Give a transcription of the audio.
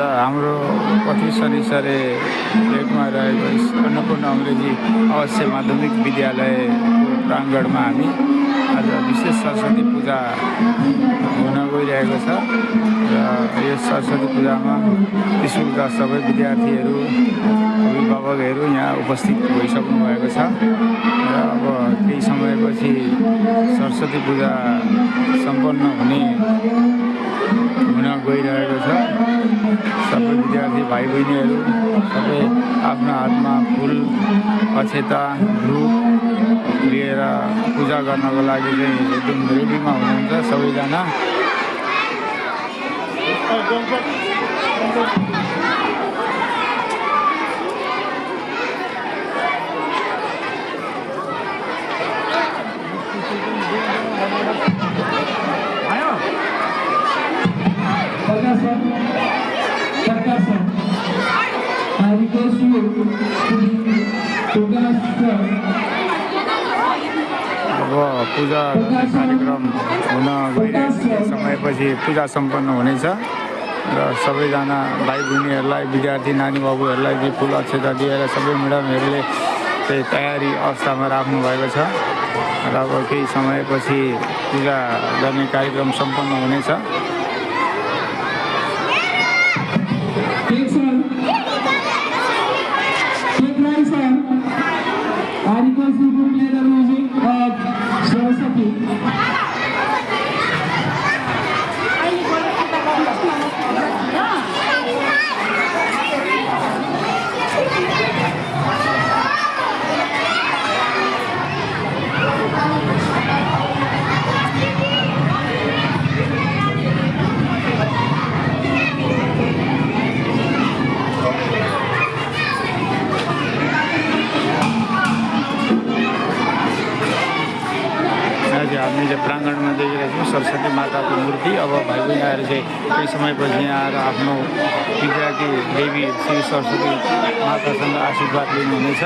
हाम्रो पति शनिश्चरे लेकमा रहेको अन्नपूर्ण अङ्ग्रेजी अवश्य माध्यमिक विद्यालयको प्राङ्गणमा हामी आज विशेष सरस्वती पूजा हुन गइरहेको छ र यस सरस्वती पूजामा स्कुलका सबै विद्यार्थीहरू अभिभावकहरू यहाँ उपस्थित भइसक्नु भएको छ र अब केही समयपछि सरस्वती पूजा सम्पन्न हुन गइरहेको छ। सबै विद्यार्थी भाइ बहिनीहरू सबै आफ्नो हातमा फुल अक्षता धूप लिएर पूजा गर्नको लागि चाहिँ एकदम रेडीमा हुनुहुन्छ सबैजना। अब पूजा कार्यक्रम हुन गइरहेको समयपछि पूजा सम्पन्न हुनेछ र सबैजना भाइ बहिनीहरूलाई विद्यार्थी नानी बाबुहरूलाई चाहिँ फुल अक्षता दिएर सबै म्याडमहरूले चाहिँ तयारी अवस्थामा राख्नु भएको छ र अब केही समयपछि पूजा गर्ने कार्यक्रम सम्पन्न हुनेछ। हामी चाहिँ प्राङ्गणमा देखिरहेको छौँ सरस्वती माताको मूर्ति। अब भाइ बहिनीहरू चाहिँ केही समयपछि यहाँ आएर आफ्नो विद्यार्थी देवी श्री सरस्वती मातासँग आशीर्वाद लिनुहुनेछ।